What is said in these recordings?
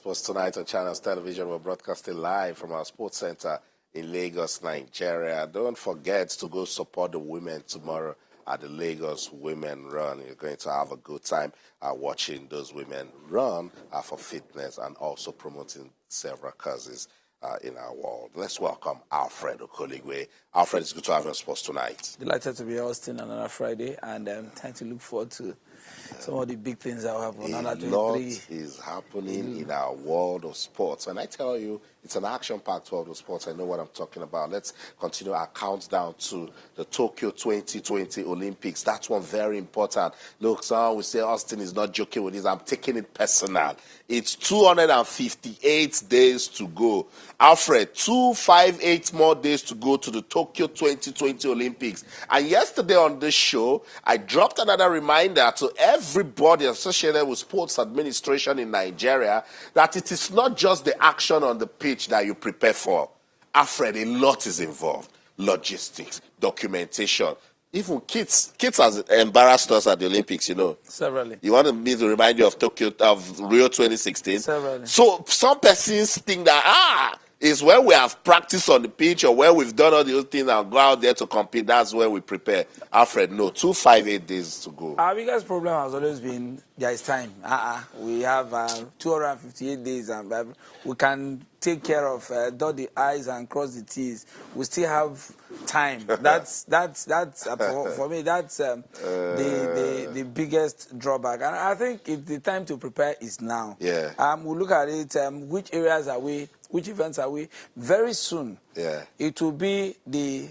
Sports Tonight on Channels Television. We're broadcasting live from our sports center in Lagos, Nigeria. Don't forget to go support the women tomorrow at the Lagos Women Run. You're going to have a good time watching those women run for fitness and also promoting several causes in our world. Let's welcome Alfred Okoligwe. Alfred, it's good to have you on Sports Tonight. Delighted to be hosting on another Friday, and trying to look forward to some of the big things that will happen. A lot is happening in our world of sports. And I tell you, it's an action-packed world of sports. I know what I'm talking about. Let's continue our countdown to the Tokyo 2020 Olympics. That's one very important. Look, someone will say Austin is not joking with this. I'm taking it personal. It's 258 days to go. Alfred, 258 more days to go to the Tokyo 2020 Olympics. And yesterday on this show, I dropped another reminder to everybody associated with sports administration in Nigeria that it is not just the action on the pitch that you prepare for. Alfred, a lot is involved. Logistics, documentation. Even kids has embarrassed us at the Olympics, you know. Severally. You want me to remind you of Rio 2016? Severally. So some persons think that, is when we have practiced on the pitch or where we've done all those things and go out there to compete, that's when we prepare. Alfred, no, 258 days to go. Our biggest problem has always been there is time. We have 258 days and we can take care of dot the I's and cross the T's. We still have time. That's for me, that's the biggest drawback. And I think the time to prepare is now. Yeah. We look at it, which areas are we, which events are we? Very soon, it will be the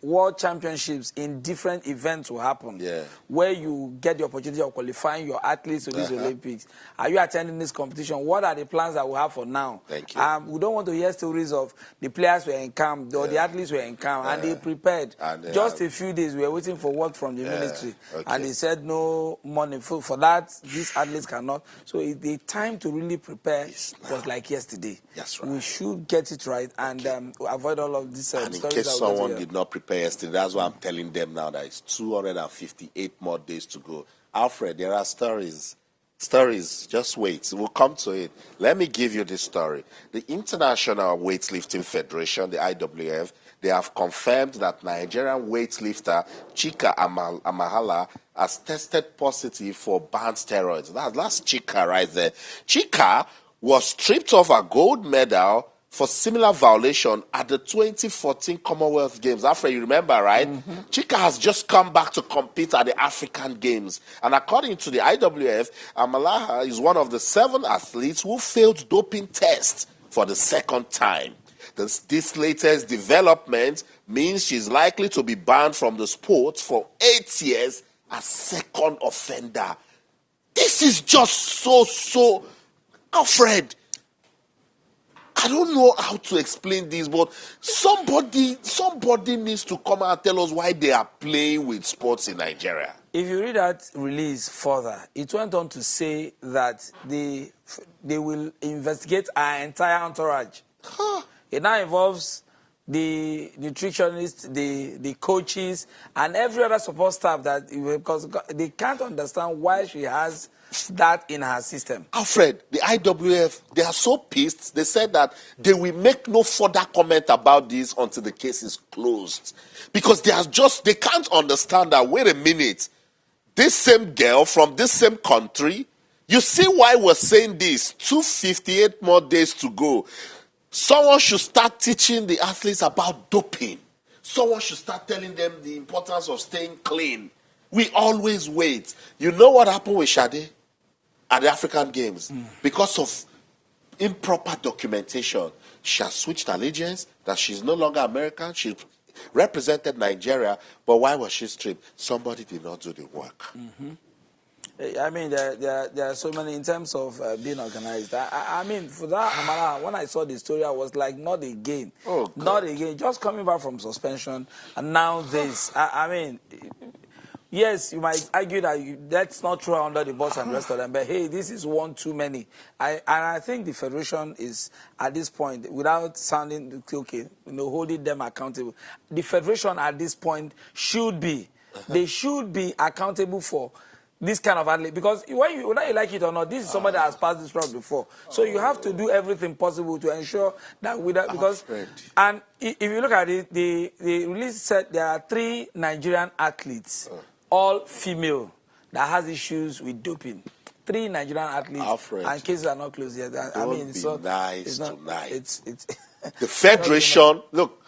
World Championships in different events will happen, where you get the opportunity of qualifying your athletes to these Olympics. Are you attending this competition? What are the plans that we have for now? Thank you. We don't want to hear stories of the players were in camp or the athletes were in camp and they prepared. And just a few days, we were waiting for word from the ministry, and they said no money for that. These athletes cannot. So the time to really prepare was like yesterday. That's right. We should get it right and avoid all of this stories. Someone did not prepare yesterday. That's why I'm telling them now that it's 258 more days to go. Alfred, there are stories. Just wait. We'll come to it. Let me give you this story. The International Weightlifting Federation, the IWF, they have confirmed that Nigerian weightlifter Chika Amalaha has tested positive for banned steroids. That's Chika right there. Chika was stripped of a gold medal for similar violation at the 2014 Commonwealth Games. Alfred, you remember, right? Chika has just come back to compete at the African Games. And according to the IWF, Amalaha is one of the 7 athletes who failed doping tests for the second time. This latest development means she's likely to be banned from the sport for 8 years as second offender. This is just so... Alfred, I don't know how to explain this, but somebody needs to come and tell us why they are playing with sports in Nigeria. If you read that release further, it went on to say that they will investigate our entire entourage. It now involves the nutritionists, the coaches, and every other support staff because they can't understand why she has that in her system. Alfred, the IWF, they are so pissed. They said that they will make no further comment about this until the case is closed. Because they can't understand that, wait a minute, this same girl from this same country, you see why we're saying this, 258 more days to go. Someone should start teaching the athletes about doping. Someone should start telling them the importance of staying clean. We always wait. You know what happened with Shade at the African Games? Because of improper documentation, she has switched allegiance, that she's no longer American. She represented Nigeria, but why was she stripped? Somebody did not do the work. I mean, there are so many in terms of being organized. I mean, for that, Amalaha, when I saw the story, I was like, not again. Not again. Just coming back from suspension, and now this. I mean, yes, you might argue that that's not true under the bus and the rest of them, but hey, this is one too many. And I think the federation is, at this point, without sounding okay, holding them accountable, the federation at this point should be, they should be accountable for this kind of athlete, because whether you like it or not, this is somebody that has passed this route before. So you have to do everything possible to ensure that because and if you look at it, the release said there are 3 Nigerian athletes, all female, that has issues with doping. 3 Nigerian athletes, and cases are not closed yet. I mean, so nice it's not, tonight. It's the federation. Look,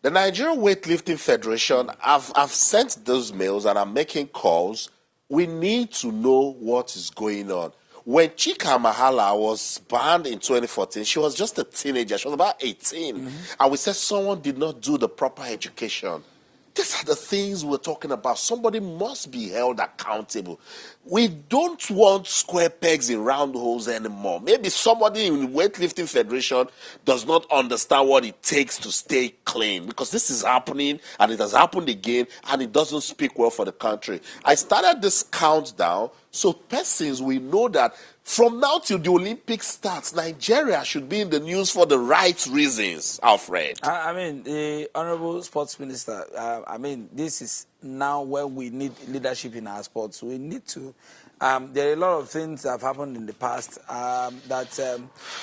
the Nigerian Weightlifting Federation. I've sent those mails and I'm making calls. We need to know what is going on. When Chika Amalaha was banned in 2014, she was just a teenager. She was about 18. And we said someone did not do the proper education. These are the things we're talking about. Somebody must be held accountable. We don't want square pegs in round holes anymore. Maybe somebody in the Weightlifting Federation does not understand what it takes to stay clean, because this is happening and it has happened again and it doesn't speak well for the country. I started this countdown so persons we know that from now till the Olympics starts, Nigeria should be in the news for the right reasons, Alfred. I mean, the Honorable Sports Minister, I mean, this is now where we need leadership in our sports. We need to, there are a lot of things that have happened in the past that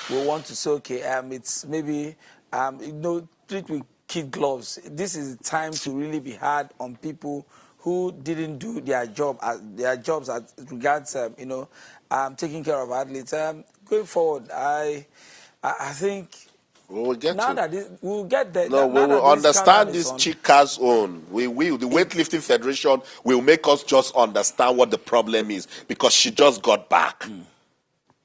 we want to say, okay, it's maybe, treat with kid gloves. This is the time to really be hard on people who didn't do their jobs as regards, taking care of athletes. Going forward, I think we'll get we'll get there. No, we will understand this Chika's own. We will. The Weightlifting Federation will make us just understand what the problem is, because she just got back.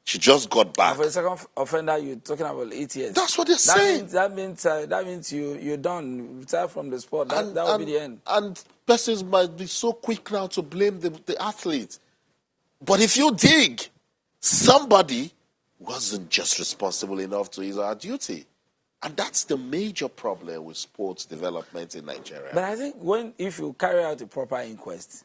She just got back. And for the second offender, you're talking about 8 years. That's what they're saying. That means you're done. Retire from the sport. That will be the end. And persons might be so quick now to blame the athlete. But if you dig, somebody wasn't just responsible enough to his or her duty. And that's the major problem with sports development in Nigeria. But I think if you carry out a proper inquest,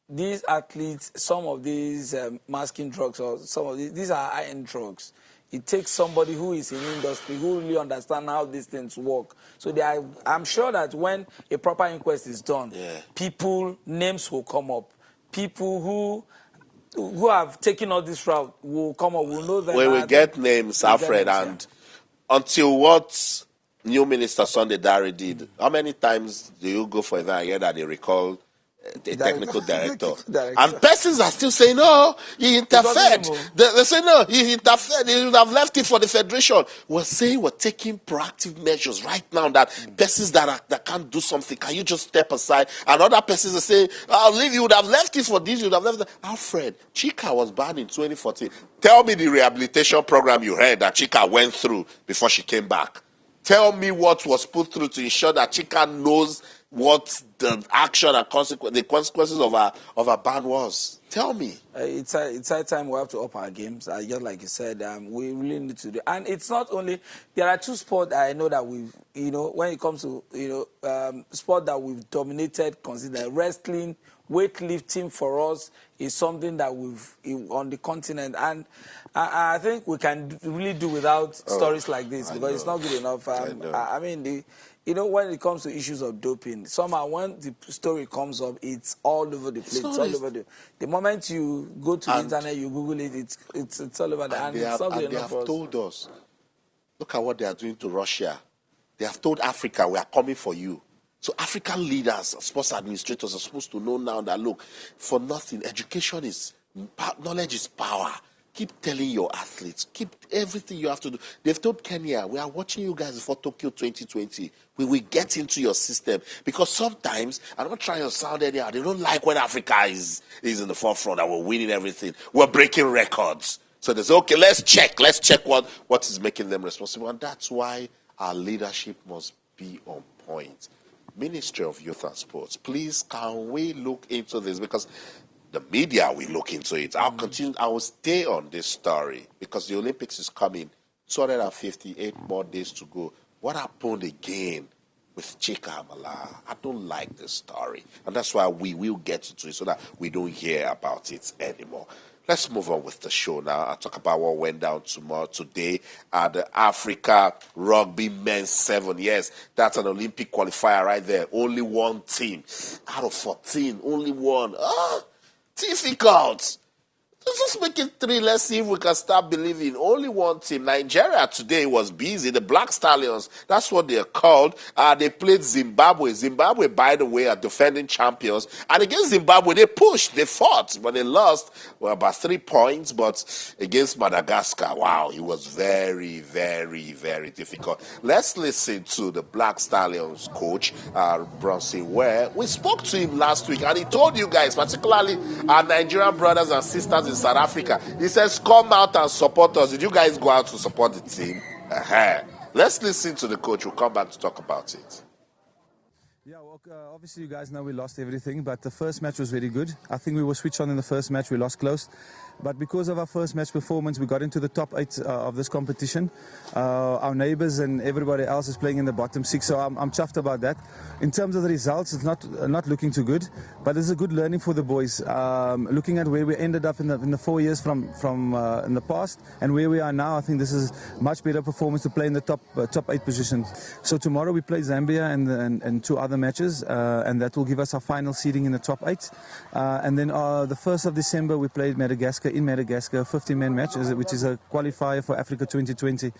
these athletes, some of these masking drugs, or some of these are high-end drugs. It takes somebody who is in industry, who really understands how these things work. So I'm sure that when a proper inquest is done, names will come up. People who have taken all this route will come up, will know them. We will get names, Alfred, and until what new Minister Sunday Dare did, how many times do you go for event and hear that they recall the technical director? And persons are still saying, no, he interfered. They say, no, he interfered. He would have left it for the federation. We're saying we're taking proactive measures right now that persons that can't do something, can you just step aside? And other persons are saying, I'll leave, you would have left it for this, you would have left that. Alfred, Chika was banned in 2014. Tell me the rehabilitation program you heard that Chika went through before she came back. Tell me what was put through to ensure that Chika knows what the action and the consequences of a ban was. Tell me. It's high time we have to up our games. Just like you said, we really need to do. And it's not only, there are 2 sports I know that we've, when it comes to, sport that we've dominated, consider wrestling, weightlifting for us is something that we've on the continent, and I think we can really do without stories like this, because it's not good enough. I mean, when it comes to issues of doping, somehow when the story comes up, it's all over the place. It's all over the moment you go to the internet, you Google it, it's all over. And it's not good enough for us. They have told us, look at what they are doing to Russia. They have told Africa, we are coming for you. So African leaders, sports administrators are supposed to know now that, look, for nothing, knowledge is power. Keep telling your athletes, keep everything you have to do. They've told Kenya, we are watching you guys for Tokyo 2020. We will get into your system. Because sometimes, I'm not trying to sound anyhow, they don't like when Africa is in the forefront and we're winning everything. We're breaking records. So they say, okay, let's check what is making them responsible. And that's why our leadership must be on point. Ministry of Youth and Sports, please, can we look into this? Because the media will look into it. I will stay on this story because the Olympics is coming. 258 more days to go. What happened again with Chika Amalaha? I don't like this story. And that's why we will get into it so that we don't hear about it anymore. Let's move on with the show now. I'll talk about what went down today at the Africa Rugby Men's 7. Yes, that's an Olympic qualifier right there. Only one team out of 14. Only one. difficult. Let's just make it 3. Let's see if we can start believing. Only one team. Nigeria today was busy. The Black Stallions, that's what they're called. They played Zimbabwe. Zimbabwe, by the way, are defending champions. And against Zimbabwe, they pushed, they fought, but they lost about 3 points. But against Madagascar, wow, it was very, very, very difficult. Let's listen to the Black Stallions coach, Bronson Ware. We spoke to him last week, and he told you guys, particularly our Nigerian brothers and sisters in South Africa, he says, come out and support us. Did you guys go out to support the team? Let's listen to the coach. We'll come back to talk about it. Yeah, well, obviously you guys know we lost everything, but the first match was very good. I think we were switched on in the first match. We lost close. But because of our first match performance, we got into the top 8 of this competition. Our neighbours and everybody else is playing in the bottom 6, so I'm chuffed about that. In terms of the results, it's not looking too good, but it's a good learning for the boys. Looking at where we ended up in the 4 years from in the past and where we are now, I think this is much better performance to play in the top 8 position. So tomorrow we play Zambia and 2 other matches, and that will give us our final seeding in the top 8. And then the 1st of December we played Madagascar in Madagascar, a 50-man match, which is a qualifier for Africa 2020.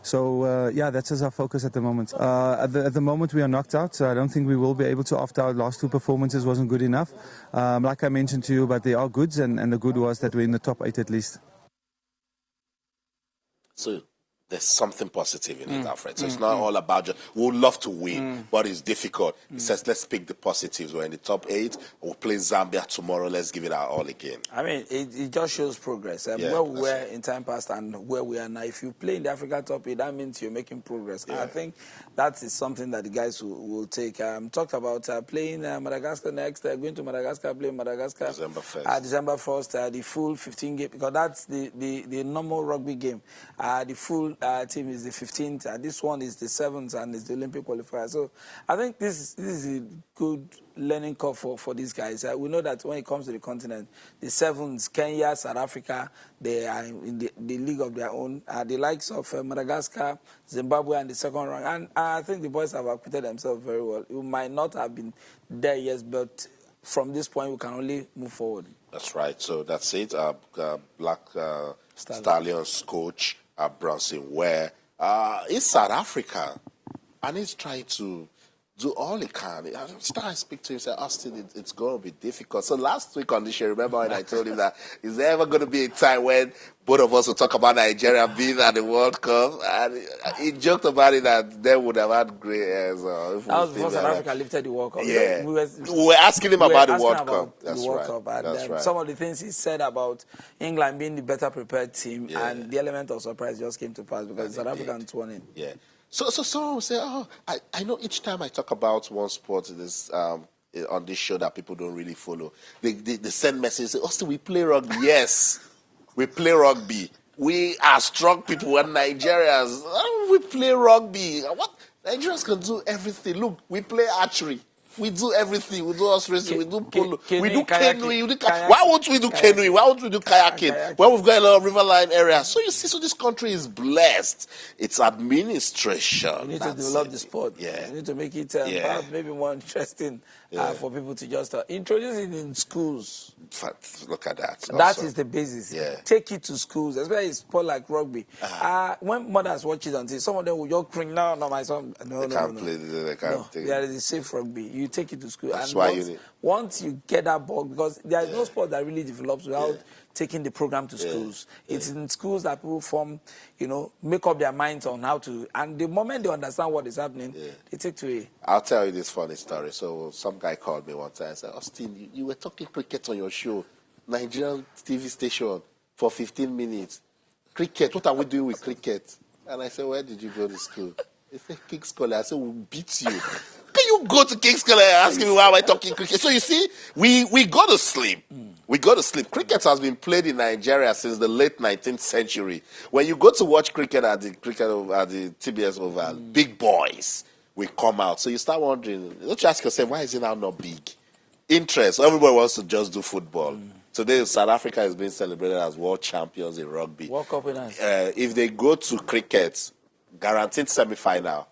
So yeah, that's our focus at the moment. At the moment we are knocked out, so I don't think we will be able to, after our last 2 performances wasn't good enough. Like I mentioned to you, but they are goods, and the good was that we're in the top 8 at least. So there's something positive in it, Alfred. So it's not all about just, we would love to win, but it's difficult. He says, let's pick the positives. We're in the top 8. We'll play Zambia tomorrow. Let's give it our all again. I mean, it just shows progress. Where we were in time past and where we are now. If you play in the Africa top 8, that means you're making progress. Yeah. I think that is something that the guys will take. Talked about playing Madagascar next, going to Madagascar, playing Madagascar. December 1st. December 1st, the full 15 game, because that's the normal rugby game. The full team is the 15th, and this one is the 7th, and it's the Olympic qualifier. So I think this is a good learning curve for these guys. We know that when it comes to the continent, the 7th, Kenya, South Africa, they are in the league of their own. The likes of Madagascar, Zimbabwe, and the second round. And I think the boys have acquitted themselves very well. You might not have been there yet, but from this point, we can only move forward. That's right. So that's it. Black Stallions coach, Bronson Ware. He's South Africa, and he's trying to do all he can. I started to speak to him, say, Austin, it's going to be difficult. So last week on the show, remember when I told him that, is there ever going to be a time when both of us will talk about Nigeria being at the World Cup? And he joked about it that they would have had great hairs. That was before South Africa lifted the World Cup. Yeah. We were asking him about the World Cup. That's right. And some of the things he said about England being the better prepared team, and the element of surprise just came to pass because South Africans won it. Yeah. So someone will say, oh, I know each time I talk about one sport on this show that people don't really follow, they send messages, say, Austin, we play rugby. Yes, we play rugby. We are strong people. We're Nigerians. We play rugby. What? Nigerians can do everything. Look, we play archery. We do everything. We do horse racing. We do polo. We do canoeing. Why won't we do canoeing? Why won't we do kayaking? Well, we've got a lot of riverline areas. So you see, so this country is blessed. It's administration. You need to develop the sport. Yeah. You need to make it perhaps maybe more interesting for people to just introduce it in schools. Look at that. That is the basis. Yeah. Take it to schools, especially a sport like rugby. When mothers watch it until some of them will just cring, no, my son, no. They can't play. They can't take it. There is a safe rugby. You take it to school. That's and why once you get that bug, because there is no sport that really develops without taking the program to schools. It's in schools that people form, make up their minds on how to, and the moment they understand what is happening, they take to it. I'll tell you this funny story. So some guy called me one time and said, Austin, you were talking cricket on your show, Nigerian TV station, for 15 minutes. Cricket, what are we doing with cricket? And I said, where did you go to school? He said, King's College. I said, we'll beat you. Can you go to King's College and ask me why am I talking cricket? So you see, we go to sleep. We go to sleep. Cricket has been played in Nigeria since the late 19th century. When you go to watch cricket at the TBS Oval, big boys will come out. So you start wondering, don't you ask yourself, why is it now not big? Interest. Everybody wants to just do football. Today, South Africa is being celebrated as world champions in rugby. World Cup winners. If they go to cricket, guaranteed semi-final.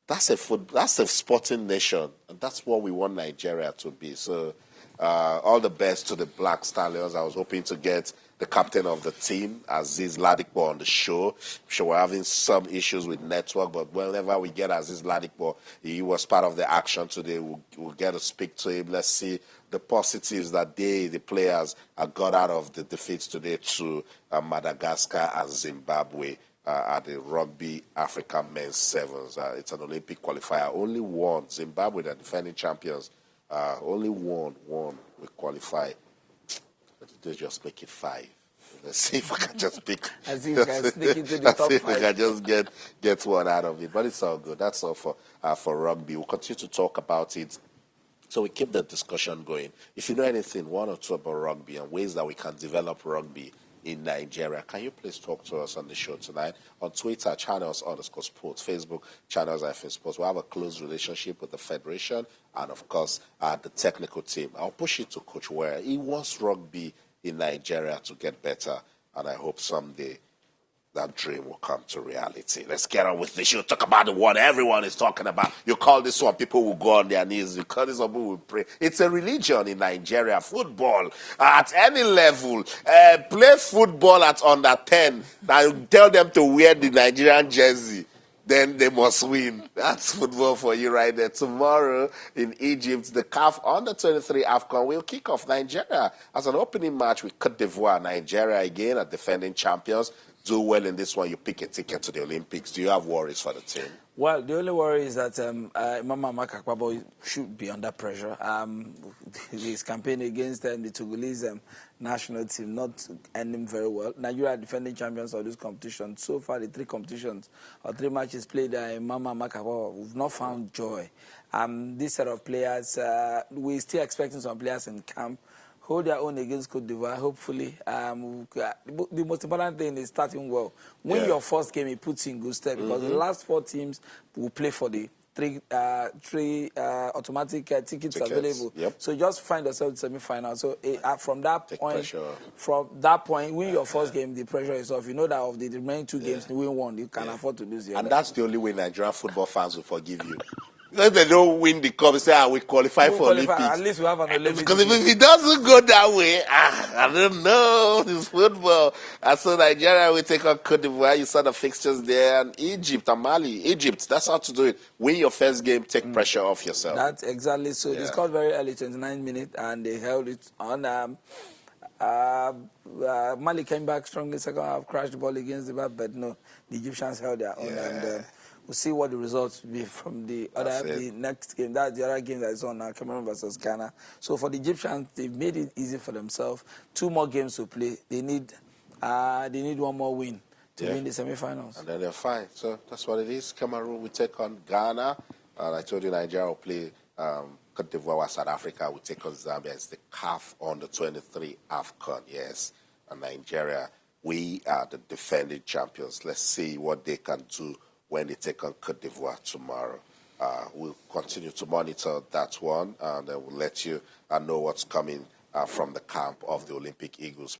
That's a sporting nation, and that's what we want Nigeria to be. So All the best to the Black Stallions. I was hoping to get the captain of the team, Aziz Ladikbo, on the show. I'm sure we're having some issues with network, but whenever we get Aziz Ladikbo, he was part of the action today. We'll get to speak to him. Let's see the positives that the players got out of the defeats today to Madagascar and Zimbabwe at the Rugby Africa Men's Sevens. It's an Olympic qualifier. Only one, Zimbabwe, the defending champions, only one will qualify. They just make it 5. Let's see if we can just pick. As if we can sneak into the top 5. We can just get one out of it. But it's all good. That's all for rugby. We'll continue to talk about it. So we keep the discussion going. If you know anything, one or two about rugby and ways that we can develop rugby in Nigeria, can you please talk to us on the show tonight? On Twitter, channels_sports, Facebook, channels Sports. We have a close relationship with the Federation and, of course, the technical team. I'll push it to Coach Ware. He wants rugby in Nigeria to get better, and I hope someday that dream will come to reality. Let's get on with the show. Talk about the one everyone is talking about. You call this one, people will go on their knees. You call this one, people will pray. It's a religion in Nigeria. Football at any level. Play football at under 10. Now you tell them to wear the Nigerian jersey. Then they must win. That's football for you right there. Tomorrow in Egypt, the CAF U-23 AFCON will kick off. Nigeria as an opening match with Côte d'Ivoire. Nigeria again are defending champions. Do well in this one, you pick a ticket to the Olympics. Do you have worries for the team? Well, the only worry is that Mama Makakwabo should be under pressure. His campaign against the Togolese national team not ending very well. Nigeria are defending champions of this competition. So far, the 3 competitions or 3 matches played by Mama Makakwabo, we've not found joy. This set of players, we're still expecting some players in camp hold their own against Côte d'Ivoire, hopefully. The most important thing is starting well. Win your first game, it puts you in good stead, because the last 4 teams will play for the 3 automatic tickets available. Yep. So just find yourself in the semi-final. So from that point, win your first game, the pressure is off. You know that of the remaining 2 games, you win 1, you can afford to lose. And that's the only way Nigerian football fans will forgive you. If they don't win the cup, they say, we qualify for Olympics. At least we have an Olympics. Because if it doesn't go that way, I don't know. It's football. And so Nigeria will take on Côte d'Ivoire. You saw the fixtures there. And Egypt and Mali. Egypt, that's how to do it. Win your first game, take pressure off yourself. That's exactly so. They scored very early, 29 minutes, and they held it on. Mali came back strongly second half, crashed the ball against the back, but no, the Egyptians held their own. And we'll see what the results will be from the next game. That's the other game that is on now, Cameroon versus Ghana. So for the Egyptians, they've made it easy for themselves. 2 more games to play. They need 1 more win to win the semi-finals. And then they're fine. So that's what it is. Cameroon will take on Ghana. And I told you Nigeria will play Côte d'Ivoire. South Africa will take on Zambia. It's the CAF U-23 AFCON. Yes. And Nigeria, we are the defending champions. Let's see what they can do when they take on Côte d'Ivoire tomorrow. We'll continue to monitor that one, and we'll let you know what's coming from the camp of the Olympic Eagles.